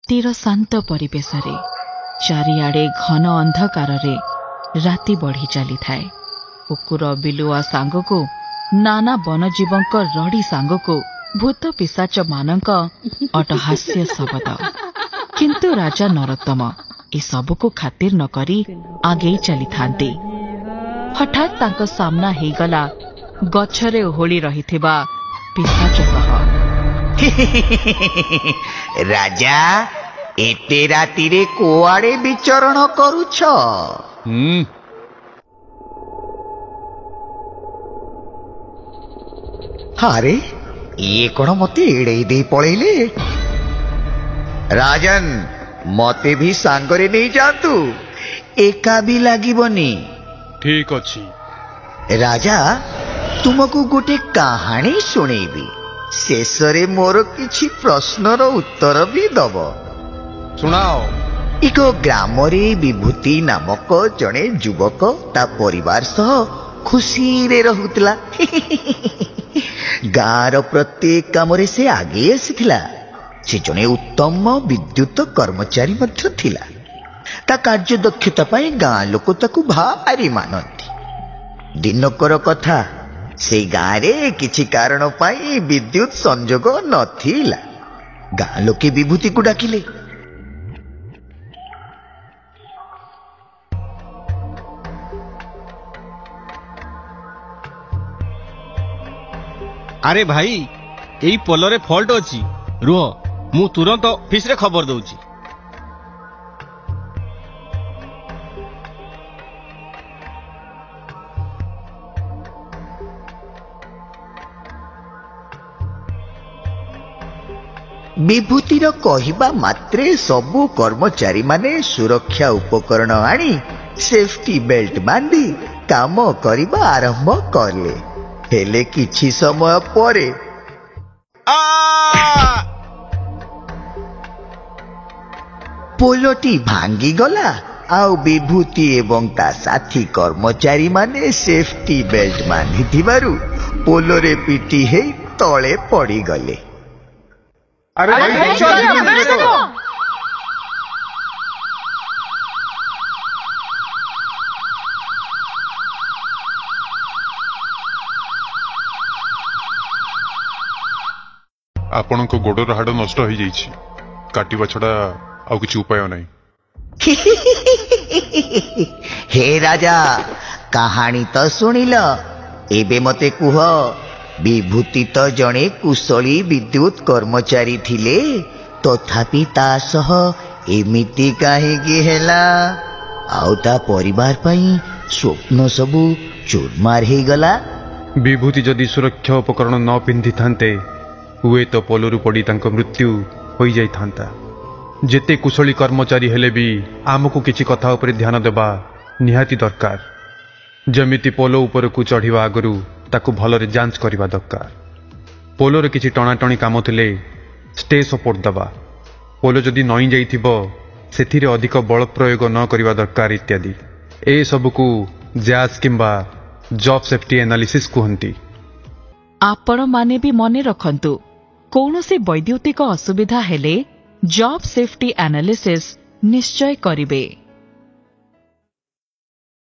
ରାତିର ଶାନ୍ତ ପରିବେଶରେ ଚାରିଆଡେ ଘନ ଅନ୍ଧକାରରେ ରାତି ବଢି ଚାଲିଥାଏ। କୁକୁର ବିଲୁଆ ସାଙ୍ଗକୁ, ନାନା ବନଜୀବଙ୍କ ରଡ଼ି ସାଙ୍ଗକୁ, ଭୂତ ପିଶାଚ ମାନଙ୍କ ଅଟହାସ୍ୟ ଶବଦ। କିନ୍ତୁ ରାଜା ନରୋତ୍ତମ ଏସବୁକୁ ଖାତିର ନ କରି ଆଗେଇ ଚାଲିଥାନ୍ତି। ହଠାତ୍ ତାଙ୍କ ସାମ୍ନା ହେଇଗଲା ଗଛରେ ଓହଳି ରହିଥିବା ପିଶାଚ ସହ। ରାଜା, ଏତେ ରାତିରେ କୁଆଡେ ବିଚରଣ କରୁଛ? ଆରେ ଇଏ କଣ ମତେ ଏଡେଇ ଦେଇ ପଳେଇଲେ? ରାଜନ, ମତେ ବି ସାଙ୍ଗରେ ନେଇ ଯାଆନ୍ତୁ, ଏକା ବି ଲାଗିବନି। ଠିକ ଅଛି। ରାଜା, ତୁମକୁ ଗୋଟେ କାହାଣୀ ଶୁଣେଇବି। ଶେଷରେ ମୋର କିଛି ପ୍ରଶ୍ନର ଉତ୍ତର ବି ଦବ। ଶୁଣାଅ। ଏକ ଗ୍ରାମରେ ବିଭୂତି ନାମକ ଜଣେ ଯୁବକ ତା ପରିବାର ସହ ଖୁସିରେ ରହୁଥିଲା। ଗାଁର ପ୍ରତ୍ୟେକ କାମରେ ସେ ଆଗେଇ ଆସିଥିଲା। ସେ ଜଣେ ଉତ୍ତମ ବିଦ୍ୟୁତ କର୍ମଚାରୀ ମଧ୍ୟ ଥିଲା। ତା କାର୍ଯ୍ୟ ଦକ୍ଷତା ପାଇଁ ଗାଁ ଲୋକ ତାକୁ ଭାରି ମାନନ୍ତି। ଦିନକର କଥା, ସେ ଗାଁରେ କିଛି କାରଣ ପାଇଁ ବିଦ୍ୟୁତ ସଂଯୋଗ ନଥିଲା। ଗାଁ ଲୋକେ ବିଭୂତିକୁ ଡାକିଲେ। ଆରେ ଭାଇ, ଏଇ ପୋଲରେ ଫଲ୍ଟ ଅଛି, ରୁହ, ମୁଁ ତୁରନ୍ତ ଅଫିସରେ ଖବର ଦଉଛି। ବିଭୂତିର କହିବା ମାତ୍ରେ ସବୁ କର୍ମଚାରୀମାନେ ସୁରକ୍ଷା ଉପକରଣ ଆଣି ସେଫ୍ଟି ବେଲ୍ଟ ବାନ୍ଧି କାମ କରିବା ଆରମ୍ଭ କଲେ। ହେଲେ କିଛି ସମୟ ପରେ ପୋଲଟି ଭାଙ୍ଗିଗଲା, ଆଉ ବିଭୂତି ଏବଂ ତା ସାଥୀ କର୍ମଚାରୀମାନେ ସେଫ୍ଟି ବେଲ୍ଟ ବାନ୍ଧିଥିବାରୁ ପୋଲରେ ପିଟି ହେଇ ତଳେ ପଡ଼ିଗଲେ। ଆପଣଙ୍କ ଗୋଡର ହାଡ଼ ନଷ୍ଟ ହେଇଯାଇଛି, କାଟିବା ଛଡା ଆଉ କିଛି ଉପାୟ ନାହିଁ। ହେ ରାଜା, କାହାଣୀ ତ ଶୁଣିଲ, ଏବେ ମତେ କୁହ, ବିଭୂତି ତ ଜଣେ କୁଶଳୀ ବିଦ୍ୟୁତ କର୍ମଚାରୀ ଥିଲେ, ତଥାପି ତା ସହ ଏମିତି କାହିଁକି ହେଲା? ଆଉ ତା ପରିବାର ପାଇଁ ସ୍ୱପ୍ନ ସବୁ ଚୁରମାର ହେଇଗଲା। ବିଭୂତି ଯଦି ସୁରକ୍ଷା ଉପକରଣ ନ ପିନ୍ଧିଥାନ୍ତେ, ହୁଏତ ପୋଲରୁ ପଡ଼ି ତାଙ୍କ ମୃତ୍ୟୁ ହୋଇଯାଇଥାନ୍ତା। ଯେତେ କୁଶଳୀ କର୍ମଚାରୀ ହେଲେ ବି ଆମକୁ କିଛି କଥା ଉପରେ ଧ୍ୟାନ ଦେବା ନିହାତି ଦରକାର। ଯେମିତି ପୋଲ ଉପରକୁ ଚଢ଼ିବା ଆଗରୁ ତାକୁ ଭଲରେ ଯାଞ୍ଚ କରିବା ଦରକାର। ପୋଲରେ କିଛି ଟଣାଟଣି କାମ ଥିଲେ ଷ୍ଟେ ସପୋର୍ଟ ଦେବା। ପୋଲ ଯଦି ନଇଁ ଯାଇଥିବ, ସେଥିରେ ଅଧିକ ବଳ ପ୍ରୟୋଗ ନ କରିବା ଦରକାର ଇତ୍ୟାଦି। ଏସବୁକୁ ଜ୍ୟାଜ୍ କିମ୍ବା ଜବ୍ ସେଫ୍ଟି ଆନାଲିସିସ୍ କୁହନ୍ତି। ଆପଣମାନେ ବି ମନେ ରଖନ୍ତୁ, କୌଣସି ବୈଦ୍ୟୁତିକ ଅସୁବିଧା ହେଲେ ଜବ୍ ସେଫ୍ଟି ଆନାଲିସିସ୍ ନିଶ୍ଚୟ କରିବେ।